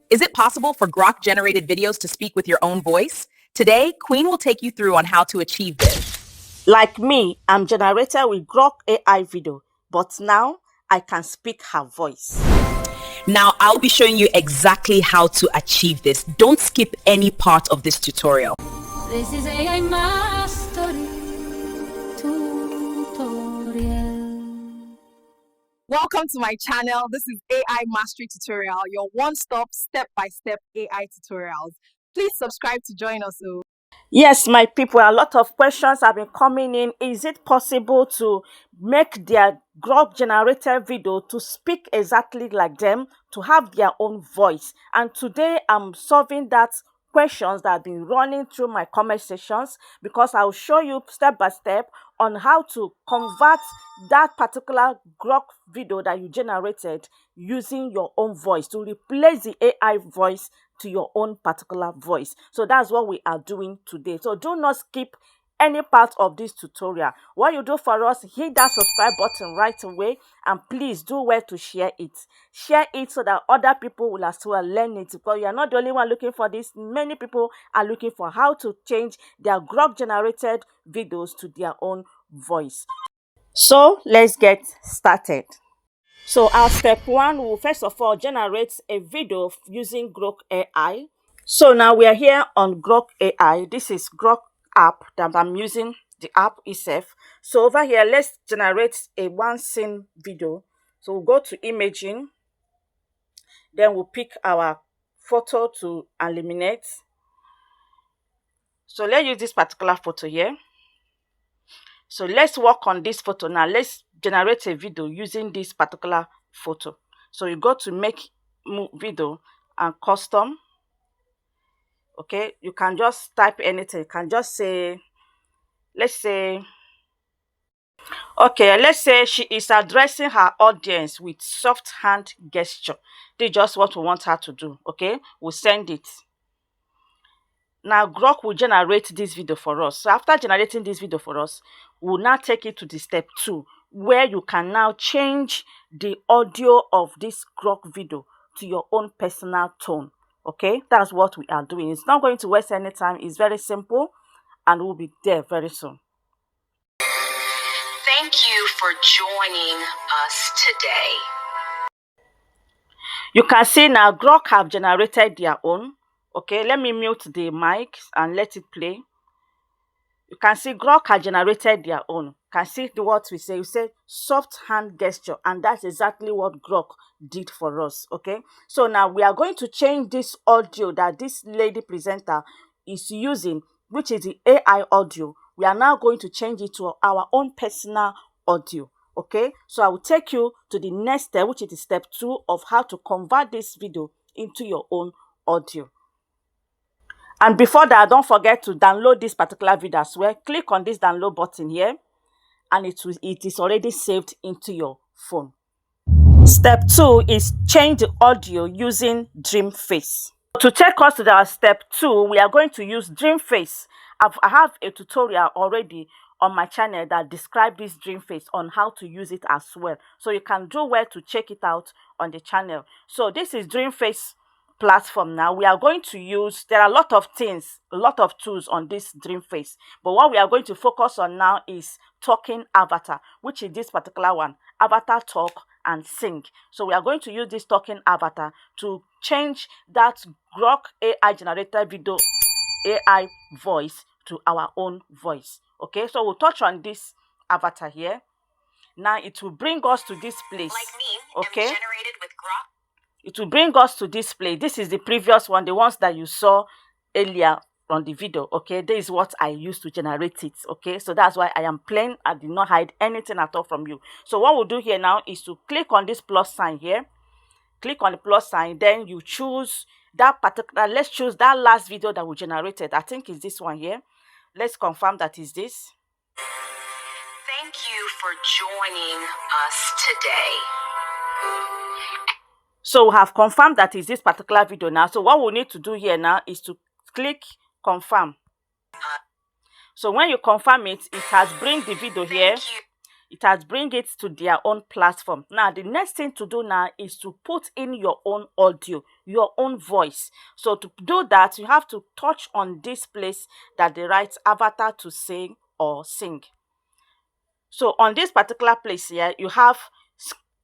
Is it possible for Grok-generated videos to speak with your own voice? Today, Queen will take you through on how to achieve this. Like me, I'm generated with Grok AI video, but now I can speak her voice. Now, I'll be showing you exactly how to achieve this. Don't skip any part of this tutorial. This is aimasterytutorial. Welcome to my channel. This is AI Mastery Tutorial, your one-stop, step-by-step AI tutorials. Please subscribe to join us. Yes, my people, a lot of questions have been coming in. Is it possible to make their Grok generated video to speak exactly like them, to have their own voice? And today I'm solving that questions that have been running through my comment sections, because I'll show you step by step on how to convert that particular Grok video that you generated using your own voice, to replace the AI voice to your own particular voice. So that's what we are doing today. So do not skip any part of this tutorial. What you do for us, hit that subscribe button right away, and please do well to share it. Share it so that other people will as well learn it, because you are not the only one looking for this. Many people are looking for how to change their Grok generated videos to their own voice. So let's get started. So our step one will first of all generate a video using Grok AI. So now we are here on Grok AI. This is Grok app that I'm using, the app itself. So over here, let's generate a one scene video. So we'll go to imaging, then we'll pick our photo to eliminate. So let's use this particular photo here. So let's work on this photo now. Let's generate a video using this particular photo. So you go to make video and custom. Okay, you can just type anything. You can just say, let's say she is addressing her audience with soft hand gesture. This is just what we want her to do. Okay, we'll send it. Now Grok will generate this video for us. So after generating this video for us, we'll now take it to the step 2, where you can now change the audio of this Grok video to your own personal tone. Okay, that's what we are doing. It's not going to waste any time. It's very simple, and we'll be there very soon. Thank you for joining us today. You can see now Grok have generated their own. Okay, let me mute the mic and let it play. You can see Grok has generated their own. You can see what we say. We say soft hand gesture, and that's exactly what Grok did for us. Okay, so now we are going to change this audio that this lady presenter is using, which is the AI audio. We are now going to change it to our own personal audio. Okay, so I will take you to the next step, which is the step 2 of how to convert this video into your own audio. And before that, don't forget to download this particular video as well. Click on this download button here, and it is already saved into your phone. Step 2 is change the audio using DreamFace. To take us to our step 2, we are going to use DreamFace. I have a tutorial already on my channel that describes this DreamFace on how to use it as well. So you can do well to check it out on the channel. So this is DreamFace platform. Now we are going to use, there are a lot of things, a lot of tools on this DreamFace, but what we are going to focus on now is talking avatar, which is this particular one, avatar talk and sing. So we are going to use this talking avatar to change that Grok AI generated video AI voice to our own voice. Okay, so we'll touch on this avatar here. Now it will bring us to this place. Like me, okay, generated with Grok. It will bring us to this place. This is the previous one, the ones that you saw earlier on the video. Okay, this is what I used to generate it. Okay, so that's why I am plain. I did not hide anything at all from you. So what we'll do here now is to click on this plus sign here. Click on the plus sign, then you choose that particular, let's choose that last video that we generated. I think it's this one here. Let's confirm that is this. Thank you for joining us today. So we have confirmed that is this particular video now. So what we need to do here now is to click confirm. So when you confirm it, it has bring the video here. It has bring it to their own platform. Now, the next thing to do now is to put in your own audio, your own voice. So to do that, you have to touch on this place that they write avatar to sing or sing. So on this particular place here, you have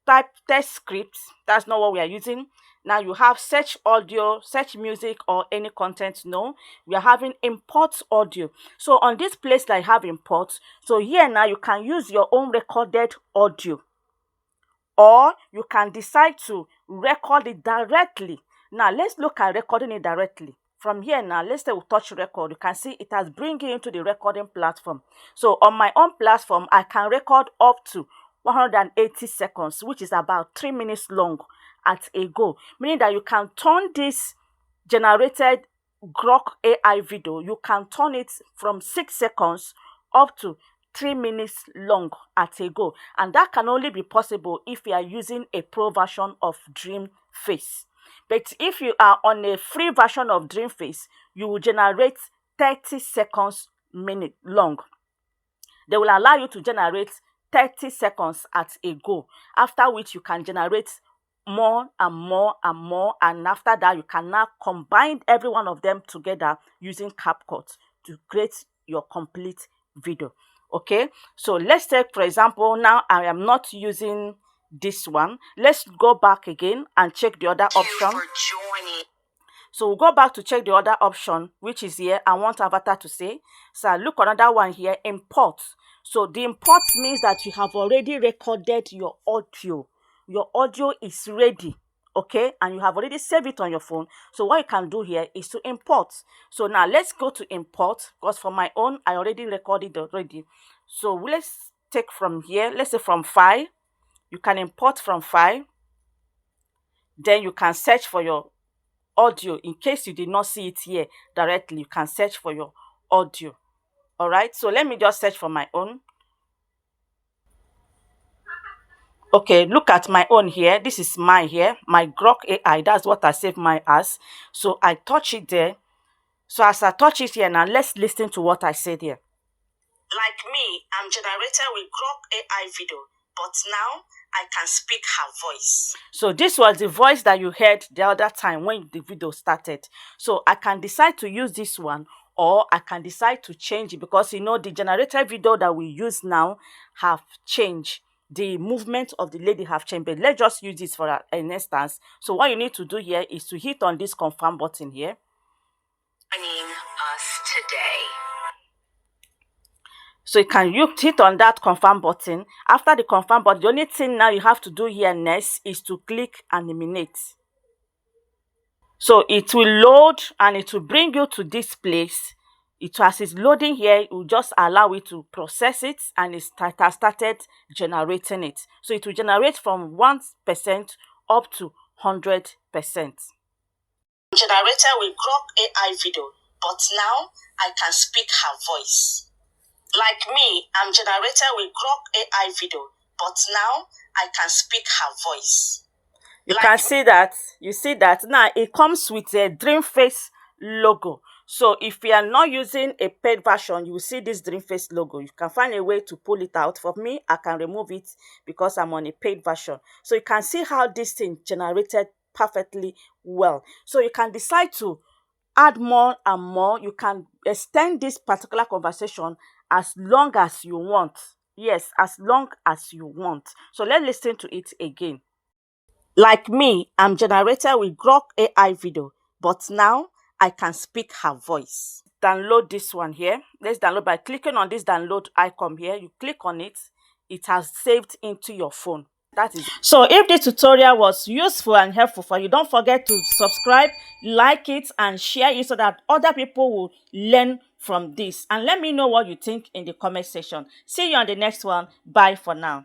type test script. That's not what we are using. Now you have search audio, search music, or any content. No, we are having import audio. So on this place that I have import, so here now you can use your own recorded audio, or you can decide to record it directly. Now let's look at recording it directly. From here now, let's say we touch record. You can see it has bring you into the recording platform. So on my own platform, I can record up to 180 seconds, which is about 3 minutes long at a go. Meaning that you can turn this generated Grok AI video, you can turn it from 6 seconds up to 3 minutes long at a go. And that can only be possible if you are using a pro version of DreamFace. But if you are on a free version of DreamFace, you will generate 30 seconds minute long. They will allow you to generate 30 seconds at a go, after which you can generate more and more and more, and after that you can now combine every one of them together using CapCut to create your complete video. Okay, so let's take, for example, now I am not using this one. Let's go back again and check the other option. So we'll go back to check the other option, which is here. I want avatar to say. So I look another one here, import. So the import means that you have already recorded your audio. Your audio is ready, okay? And you have already saved it on your phone. So what you can do here is to import. So now let's go to import, because for my own, I already recorded already. So let's take from here, let's say from file. You can import from file. Then you can search for your audio. In case you did not see it here directly, you can search for your audio. All right, so let me just search for my own. Okay, look at my own here. This is mine here, my Grok AI. That's what I saved mine as. So I touch it there. So as I touch it here now, let's listen to what I said here. Like me, I'm generated with Grok AI video, but now I can speak her voice. So this was the voice that you heard the other time when the video started. So I can decide to use this one, or I can decide to change it, because you know the generated video that we use now have changed. The movement of the lady have changed. But let's just use this for an instance. So what you need to do here is to hit on this confirm button here. Joining us today. So you hit on that confirm button. After the confirm button, the only thing now you have to do here next is to click eliminate. So it will load and it will bring you to this place. As it's loading here, it will just allow it to process it, and it has started generating it. So it will generate from 1% up to 100%. Generated with Grok AI video, but now I can speak her voice. Like me, I'm generated with Grok AI video, but now I can speak her voice. You can see that. You see that now it comes with a DreamFace logo. So if you are not using a paid version, you will see this DreamFace logo. You can find a way to pull it out. For me, I can remove it because I'm on a paid version. So you can see how this thing generated perfectly well. So you can decide to add more and more. You can extend this particular conversation as long as you want. Yes, as long as you want. So let's listen to it again. Like me, I'm generated with Grok AI video, but now I can speak her voice. Download this one here. Let's download by clicking on this download icon here. You click on it. It has saved into your phone. That is it. So if this tutorial was useful and helpful for you, don't forget to subscribe, like it, and share it so that other people will learn from this. And let me know what you think in the comment section. See you on the next one. Bye for now.